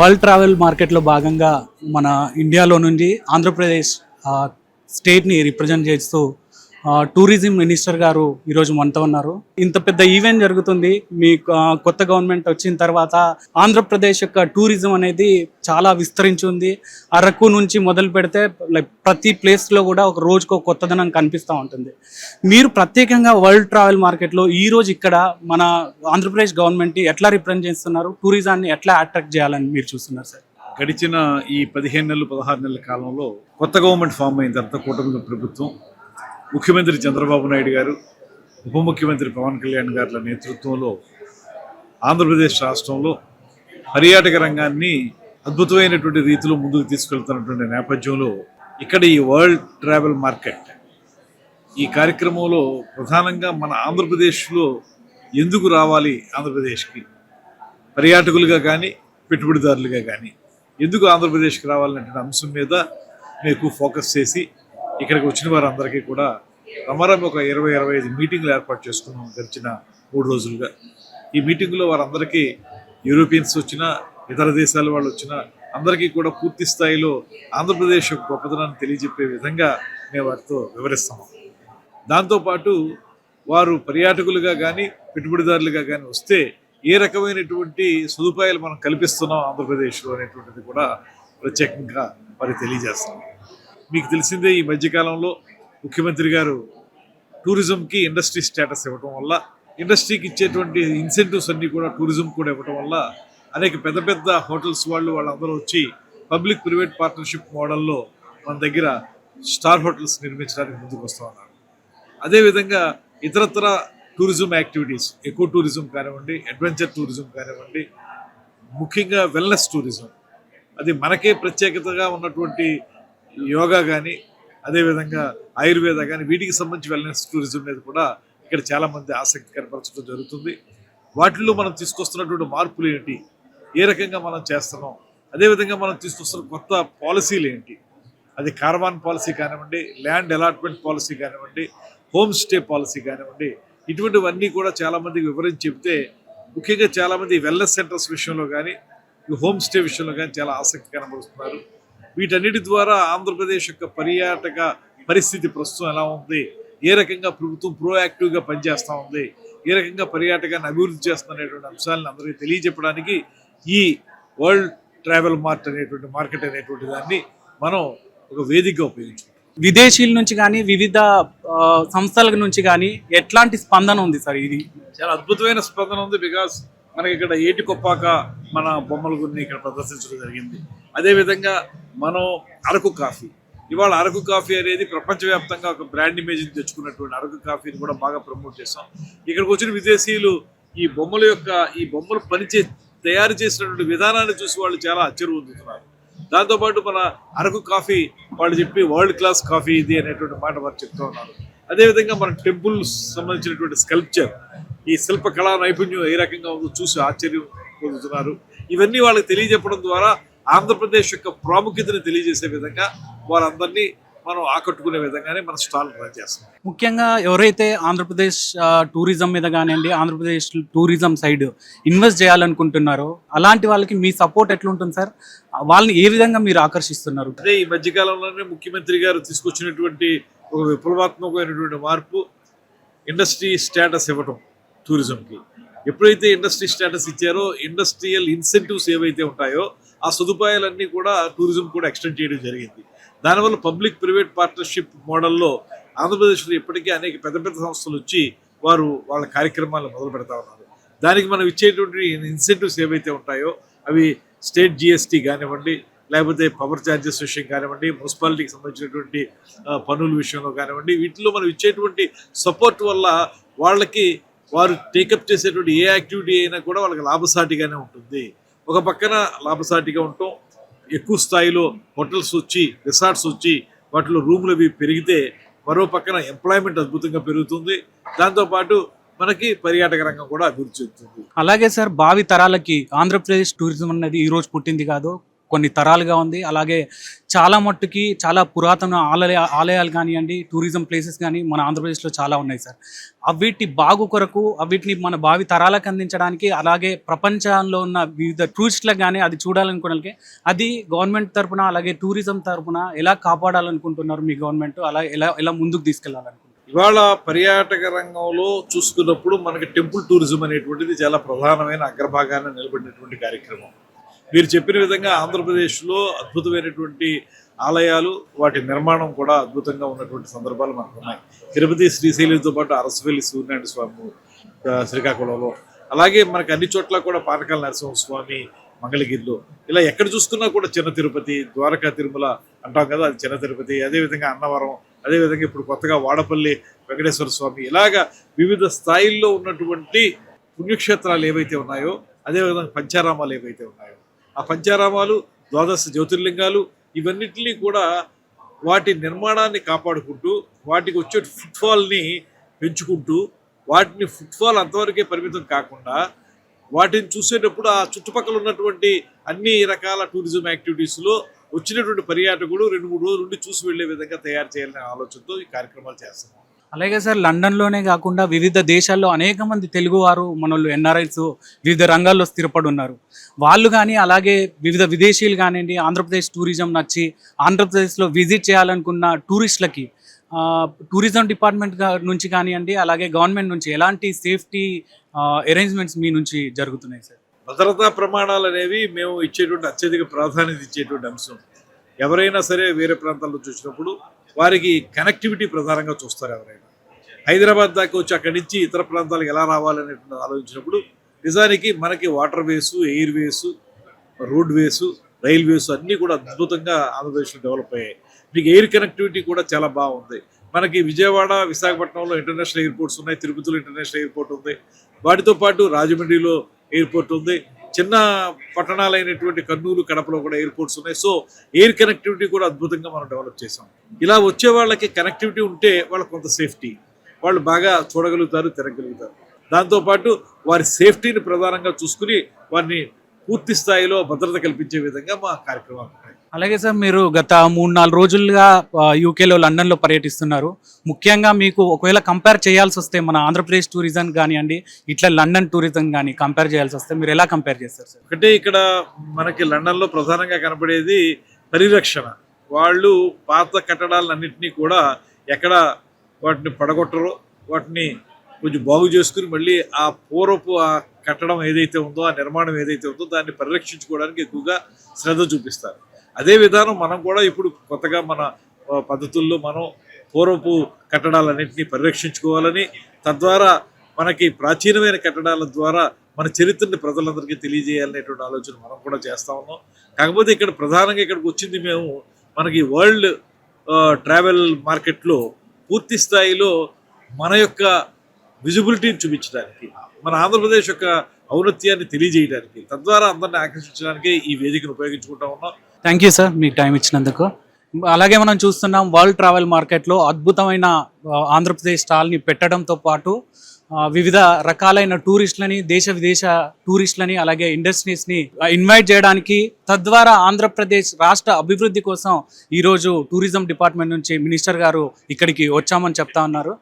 World travel మార్కెట్లో భాగంగా మన ఇండియాలో నుండి ఆంధ్రప్రదేశ్ స్టేట్ని రిప్రజెంట్ చేస్తూ టూరిజం మినిస్టర్ గారు ఈరోజు మనతో ఉన్నారు. ఇంత పెద్ద ఈవెంట్ జరుగుతుంది. మీ కొత్త గవర్నమెంట్ వచ్చిన తర్వాత ఆంధ్రప్రదేశ్ యొక్క టూరిజం అనేది చాలా విస్తరించి ఉంది. అరకు నుంచి మొదలు పెడితే ప్రతి ప్లేస్లో కూడా ఒక రోజుకు ఒక కొత్తదనం కనిపిస్తూ ఉంటుంది. మీరు ప్రత్యేకంగా వరల్డ్ ట్రావెల్ మార్కెట్లో ఈరోజు ఇక్కడ మన ఆంధ్రప్రదేశ్ గవర్నమెంట్ని ఎట్లా రిప్రజెంట్ చేస్తున్నారు, టూరిజాన్ని ఎట్లా అట్రాక్ట్ చేయాలని మీరు చూస్తున్నారు సార్? గడిచిన ఈ 15 నెలలు 16 నెలల కాలంలో కొత్త గవర్నమెంట్ ఫామ్ అయిన తర్వాత కూటమి ప్రభుత్వం, ముఖ్యమంత్రి చంద్రబాబు నాయుడు గారు, ఉప ముఖ్యమంత్రి పవన్ కళ్యాణ్ గారుల నేతృత్వంలో ఆంధ్రప్రదేశ్ రాష్ట్రంలో పర్యాటక రంగాన్ని అద్భుతమైనటువంటి రీతిలో ముందుకు తీసుకెళ్తున్నటువంటి నేపథ్యంలో ఇక్కడ ఈ వరల్డ్ ట్రావెల్ మార్కెట్ ఈ కార్యక్రమంలో ప్రధానంగా మన ఆంధ్రప్రదేశ్లో ఎందుకు రావాలి, ఆంధ్రప్రదేశ్కి పర్యాటకులుగా కానీ పెట్టుబడిదారులుగా కానీ ఎందుకు ఆంధ్రప్రదేశ్కి రావాలనే అంశం మీద మీకు ఫోకస్ చేసి ఇక్కడికి వచ్చిన వారందరికీ కూడా ప్రమారం ఒక 20-25 మీటింగ్లు ఏర్పాటు చేసుకున్నాం గడిచిన 3 రోజులుగా. ఈ మీటింగ్లో వారందరికీ యూరోపియన్స్ వచ్చినా, ఇతర దేశాల వాళ్ళు వచ్చినా అందరికీ కూడా పూర్తి స్థాయిలో ఆంధ్రప్రదేశ్ యొక్క గొప్పతనాన్ని తెలియజెప్పే విధంగా మేము వారితో వివరిస్తాము. దాంతోపాటు వారు పర్యాటకులుగా కానీ పెట్టుబడిదారులుగా కానీ వస్తే ఏ రకమైనటువంటి సదుపాయాలు మనం కల్పిస్తున్నాం ఆంధ్రప్రదేశ్లో అనేటువంటిది కూడా ప్రత్యేకంగా వారికి తెలియజేస్తాం. మీకు తెలిసిందే, ఈ మధ్యకాలంలో ముఖ్యమంత్రి గారు టూరిజంకి ఇండస్ట్రీ స్టేటస్ ఇవ్వడం వల్ల, ఇండస్ట్రీకి ఇచ్చేటువంటి ఇన్సెంటివ్స్ అన్నీ కూడా టూరిజం కూడా ఇవ్వడం వల్ల అనేక పెద్ద పెద్ద హోటల్స్ వాళ్ళందరూ వచ్చి పబ్లిక్ ప్రైవేట్ పార్ట్నర్షిప్ మోడల్లో మన దగ్గర స్టార్ హోటల్స్ నిర్మించడానికి ముందుకు వస్తూ ఉన్నారు. అదేవిధంగా ఇతరత్ర టూరిజం యాక్టివిటీస్, ఎకో టూరిజం కానివ్వండి, అడ్వెంచర్ టూరిజం కానివ్వండి, ముఖ్యంగా వెల్నెస్ టూరిజం, అది మనకే ప్రత్యేకతగా ఉన్నటువంటి యోగా కానీ, అదేవిధంగా ఆయుర్వేద కానీ, వీటికి సంబంధించి వెల్నెస్ టూరిజం మీద కూడా ఇక్కడ చాలామంది ఆసక్తి కనపరచడం జరుగుతుంది. వాటిల్లో మనం తీసుకొస్తున్నటువంటి మార్పులు ఏంటి, ఏ రకంగా మనం చేస్తున్నాం, అదేవిధంగా మనం తీసుకొస్తున్న కొత్త పాలసీలు ఏంటి, అది కార్వాన్ పాలసీ కానివ్వండి, ల్యాండ్ అలాట్మెంట్ పాలసీ కానివ్వండి, హోమ్ స్టే పాలసీ కానివ్వండి, ఇటువంటివన్నీ కూడా చాలామందికి వివరించి చెప్తే ముఖ్యంగా చాలామంది వెల్నెస్ సెంటర్స్ విషయంలో కానీ, హోమ్ స్టే విషయంలో కానీ చాలా ఆసక్తి కనబరుస్తున్నారు. వీటన్నిటి ద్వారా ఆంధ్రప్రదేశ్ యొక్క పర్యాటక పరిస్థితి ప్రస్తుతం ఎలా ఉంది, ఏ రకంగా ప్రభుత్వం ప్రోయాక్టివ్గా పనిచేస్తూ ఉంది, ఏ రకంగా పర్యాటకాన్ని అభివృద్ధి చేస్తున్నటువంటి అంశాలను అందరికీ తెలియజెప్పడానికి ఈ వరల్డ్ ట్రావెల్ మార్కెట్ అనేటువంటి దాన్ని మనం ఒక వేదికగా ఉపయోగించుకుంటాం. విదేశీయుల నుంచి కానీ వివిధ సంస్థల నుంచి కానీ ఎట్లాంటి స్పందన ఉంది సార్? ఇది చాలా అద్భుతమైన స్పందన ఉంది. బికాస్ మనకి ఇక్కడ ఏటి కొప్పాక మన బొమ్మల గురిని ఇక్కడ ప్రదర్శించడం జరిగింది. అదేవిధంగా మనం అరకు కాఫీ, ఇవాళ అరకు కాఫీ అనేది ప్రపంచవ్యాప్తంగా ఒక బ్రాండ్ ఇమేజ్ని తెచ్చుకున్నటువంటి అరకు కాఫీని కూడా బాగా ప్రమోట్ చేస్తాం. ఇక్కడికి వచ్చిన విదేశీయులు ఈ బొమ్మలు తయారు చేసినటువంటి విధానాన్ని చూసి వాళ్ళు చాలా ఆశ్చర్యం పొందుతున్నారు. దాంతోపాటు మన అరకు కాఫీ వాళ్ళు చెప్పి వరల్డ్ క్లాస్ కాఫీ ఇది అనేటువంటి మాట వారు చెప్తూ ఉన్నారు. అదేవిధంగా మన టెంపుల్స్ సంబంధించినటువంటి స్కల్ప్చర్, ఈ శిల్ప కళా నైపుణ్యం ఏ రకంగా ఉందో చూసి ఆశ్చర్యం పొందుతున్నారు. ఇవన్నీ వాళ్ళకి తెలియజెప్పడం ద్వారా ఆంధ్రప్రదేశ్ యొక్క ప్రాముఖ్యతను తెలియజేసే విధంగా వారందరినీ మనం ఆకట్టుకునే విధంగానే మన స్టాల్ రన్ చేస్తాం. ముఖ్యంగా ఎవరైతే ఆంధ్రప్రదేశ్ టూరిజం మీద కానివ్వండి, ఆంధ్రప్రదేశ్ టూరిజం సైడ్ ఇన్వెస్ట్ చేయాలనుకుంటున్నారో అలాంటి వాళ్ళకి మీ సపోర్ట్ ఎట్లుంటుంది సార్? వాళ్ళని ఏ విధంగా మీరు ఆకర్షిస్తున్నారు? అదే ఈ మధ్యకాలంలోనే ముఖ్యమంత్రి గారు తీసుకొచ్చినటువంటి ఒక విప్లవాత్మకమైనటువంటి మార్పు, ఇండస్ట్రీ స్టేటస్ ఇవ్వటం టూరిజంకి. ఎప్పుడైతే ఇండస్ట్రీ స్టేటస్ ఇచ్చారో ఇండస్ట్రియల్ ఇన్సెంటివ్స్ ఏవైతే ఉంటాయో ఆ సదుపాయాలన్నీ కూడా టూరిజం కూడా ఎక్స్టెండ్ చేయడం జరిగింది. దానివల్ల పబ్లిక్ ప్రైవేట్ పార్ట్నర్షిప్ మోడల్లో ఆంధ్రప్రదేశ్లో ఇప్పటికీ అనేక పెద్ద పెద్ద సంస్థలు వచ్చి వారు వాళ్ళ కార్యక్రమాలను మొదలు పెడతా ఉన్నారు. దానికి మనం ఇచ్చేటువంటి ఇన్సెంటివ్స్ ఏవైతే ఉంటాయో అవి స్టేట్ జిఎస్టీ కానివ్వండి, లేకపోతే పవర్ ఛార్జెస్ విషయం కానివ్వండి, మున్సిపాలిటీకి సంబంధించినటువంటి పన్నుల విషయంలో కానివ్వండి, వీటిలో మనం ఇచ్చేటువంటి సపోర్ట్ వల్ల వాళ్ళకి వారు టేకప్ చేసేటువంటి ఏ యాక్టివిటీ అయినా కూడా వాళ్ళకి లాభసాటిగానే ఉంటుంది. ఒక పక్కన లాభసాటిగా ఉండటం, ఎక్కువ స్థాయిలో హోటల్స్ వచ్చి, రిసార్ట్స్ వచ్చి వాటిలో రూములు అవి పెరిగితే మరో పక్కన ఎంప్లాయ్మెంట్ అద్భుతంగా పెరుగుతుంది. దాంతోపాటు మనకి పర్యాటక రంగం కూడా అభివృద్ధి చెందుతుంది. అలాగే సార్, భావి తరాలకి ఆంధ్రప్రదేశ్ టూరిజం అనేది ఈరోజు పుట్టింది కాదు, కొన్ని తరాలుగా ఉంది. అలాగే చాలా మట్టుకి చాలా పురాతన ఆలయాలు కానివ్వండి, టూరిజం ప్లేసెస్ కానీ మన ఆంధ్రప్రదేశ్లో చాలా ఉన్నాయి సార్. అవిటి బాగు కొరకు అవిటిని మన భావి తరాలకు అందించడానికి, అలాగే ప్రపంచంలో ఉన్న వివిధ టూరిస్టులకు కానీ అది చూడాలనుకోవడానికి అది గవర్నమెంట్ తరపున అలాగే టూరిజం తరపున ఎలా కాపాడాలనుకుంటున్నారు మీ గవర్నమెంట్, అలా ఎలా ఎలా ముందుకు తీసుకెళ్లాలనుకుంటున్నారు? ఇవాళ పర్యాటక రంగంలో చూసుకున్నప్పుడు మనకి టెంపుల్ టూరిజం అనేటువంటిది చాలా ప్రధానమైన అగ్రభాగాన్ని నిలబడినటువంటి కార్యక్రమం. మీరు చెప్పిన విధంగా ఆంధ్రప్రదేశ్లో అద్భుతమైనటువంటి ఆలయాలు, వాటి నిర్మాణం కూడా అద్భుతంగా ఉన్నటువంటి సందర్భాలు మనకు ఉన్నాయి. తిరుపతి శ్రీశైలంతో పాటు అరసవెల్లి సూర్యనారాయణ స్వామి శ్రీకాకుళంలో, అలాగే మనకి అన్ని చోట్ల కూడా పానకాల నరసింహస్వామి మంగళగిరిలో, ఇలా ఎక్కడ చూసుకున్నా కూడా చిన్న తిరుపతి, ద్వారకా తిరుమల అంటాం కదా, అది చిన్న తిరుపతి. అదేవిధంగా అన్నవరం, అదేవిధంగా ఇప్పుడు కొత్తగా వాడపల్లి వెంకటేశ్వర స్వామి, ఇలాగా వివిధ స్థాయిల్లో ఉన్నటువంటి పుణ్యక్షేత్రాలు ఏవైతే ఉన్నాయో, అదేవిధంగా పంచారామాలు ఏవైతే ఉన్నాయో, ఆ పంచారామాలు, ద్వాదశ జ్యోతిర్లింగాలు, ఇవన్నిటినీ కూడా వాటి నిర్మాణాన్ని కాపాడుకుంటూ, వాటికి వచ్చే ఫుట్ఫాల్ని పెంచుకుంటూ, వాటిని ఫుట్ఫాల్ అంతవరకే పరిమితం కాకుండా వాటిని చూసేటప్పుడు ఆ చుట్టుపక్కల ఉన్నటువంటి అన్ని రకాల టూరిజం యాక్టివిటీస్లో వచ్చినటువంటి పర్యాటకులు 2-3 రోజుల నుండి చూసి వెళ్లే విధంగా తయారు చేయాలనే ఆలోచనతో ఈ కార్యక్రమాలు చేస్తున్నాం. అలాగే సార్, లండన్లోనే కాకుండా వివిధ దేశాల్లో అనేక మంది తెలుగువారు మనోళ్ళు ఎన్ఆర్ఐస్ వివిధ రంగాల్లో స్థిరపడి ఉన్నారు. వాళ్ళు కానీ అలాగే వివిధ విదేశీయులు కానివ్వండి, ఆంధ్రప్రదేశ్ టూరిజం నచ్చి ఆంధ్రప్రదేశ్లో విజిట్ చేయాలనుకున్న టూరిస్టులకి టూరిజం డిపార్ట్మెంట్ నుంచి కానివ్వండి, అలాగే గవర్నమెంట్ నుంచి ఎలాంటి సేఫ్టీ అరేంజ్మెంట్స్ మీ నుంచి జరుగుతున్నాయి సార్? భద్రతా ప్రమాణాలు అనేవి మేము ఇచ్చేటువంటి అత్యధిక ప్రాధాన్యత ఇచ్చేటువంటి అంశం. ఎవరైనా సరే వేరే ప్రాంతాల్లో చూసినప్పుడు వారికి కనెక్టివిటీ ప్రధానంగా చూస్తారు. ఎవరైనా హైదరాబాద్ దాకా వచ్చి అక్కడి నుంచి ఇతర ప్రాంతాలకు ఎలా రావాలనేటువంటి ఆలోచించినప్పుడు నిజానికి మనకి వాటర్ వేసు, ఎయిర్ వేసు, రోడ్ వేసు, రైల్ వేసు అన్నీ కూడా అద్భుతంగా ఆంధ్రప్రదేశ్లో డెవలప్ అయ్యాయి. మీకు ఎయిర్ కనెక్టివిటీ కూడా చాలా బాగుంది. మనకి విజయవాడ, విశాఖపట్నంలో ఇంటర్నేషనల్ ఎయిర్పోర్ట్స్ ఉన్నాయి, తిరుపతిలో ఇంటర్నేషనల్ ఎయిర్పోర్ట్ ఉంది, వాటితో పాటు రాజమండ్రిలో ఎయిర్పోర్ట్ ఉంది, చిన్న పట్టణాలైనటువంటి కర్నూలు, కడపలో కూడా ఎయిర్పోర్ట్స్ ఉన్నాయి. సో ఎయిర్ కనెక్టివిటీ కూడా అద్భుతంగా మనం డెవలప్ చేసాం. ఇలా వచ్చే వాళ్ళకి కనెక్టివిటీ ఉంటే వాళ్ళకి కొంత సేఫ్టీ, వాళ్ళు బాగా చూడగలుగుతారు, తిరగలుగుతారు. దాంతోపాటు వారి సేఫ్టీని ప్రధానంగా చూసుకుని వారిని పూర్తి స్థాయిలో భద్రత కల్పించే విధంగా మా కార్యక్రమాలు ఉన్నాయి. అలాగే సార్, మీరు గత 3-4 రోజులుగా యూకేలో, లండన్లో పర్యటిస్తున్నారు. ముఖ్యంగా మీకు ఒకవేళ కంపేర్ చేయాల్సి వస్తే మన ఆంధ్రప్రదేశ్ టూరిజం కానివ్వండి, ఇట్లా లండన్ టూరిజం కానీ కంపేర్ చేయాల్సి వస్తే మీరు ఎలా కంపేర్ చేస్తారు సార్? ఒకటే, ఇక్కడ మనకి లండన్లో ప్రధానంగా కనపడేది పరిరక్షణ. వాళ్ళు పాత కట్టడాలన్నింటినీ కూడా ఎక్కడ వాటిని పడగొట్టరో, వాటిని కొంచెం బాగు చేసుకుని మళ్ళీ ఆ పూర్వపు ఆ కట్టడం ఏదైతే ఉందో, ఆ నిర్మాణం ఏదైతే ఉందో దాన్ని పరిరక్షించుకోవడానికి ఎక్కువగా శ్రద్ధ చూపిస్తారు. అదే విధానం మనం కూడా ఇప్పుడు కొత్తగా మన పద్ధతుల్లో మనం పూర్వపు కట్టడాలన్నింటినీ పరిరక్షించుకోవాలని, తద్వారా మనకి ప్రాచీనమైన కట్టడాల ద్వారా మన చరిత్రని ప్రజలందరికీ తెలియజేయాలనేటువంటి ఆలోచన మనం కూడా చేస్తూ ఉన్నాం. కాకపోతే ఇక్కడ ప్రధానంగా ఇక్కడికి వచ్చింది మేము మనకి వరల్డ్ ట్రావెల్ మార్కెట్లో పూర్తి స్థాయిలో మన యొక్క విజిబిలిటీని చూపించడానికి, మన ఆంధ్రప్రదేశ్ యొక్క ఔన్నత్యాన్ని తెలియజేయడానికి, తద్వారా అందరిని ఆకర్షించడానికి ఈ వేదికను ఉపయోగించుకుంటా ఉన్నాం. థ్యాంక్ యూ సార్, మీకు టైం ఇచ్చినందుకు. అలాగే మనం చూస్తున్నాం వరల్డ్ ట్రావెల్ మార్కెట్లో అద్భుతమైన ఆంధ్రప్రదేశ్ స్టాల్ని పెట్టడంతో పాటు వివిధ రకాలైన టూరిస్టులని, దేశ విదేశ టూరిస్టులని, అలాగే ఇండస్ట్రీస్ని ఇన్వైట్ చేయడానికి, తద్వారా ఆంధ్రప్రదేశ్ రాష్ట్ర అభివృద్ధి కోసం ఈరోజు టూరిజం డిపార్ట్మెంట్ నుంచి మినిస్టర్ గారు ఇక్కడికి వచ్చామని చెప్తా ఉన్నారు.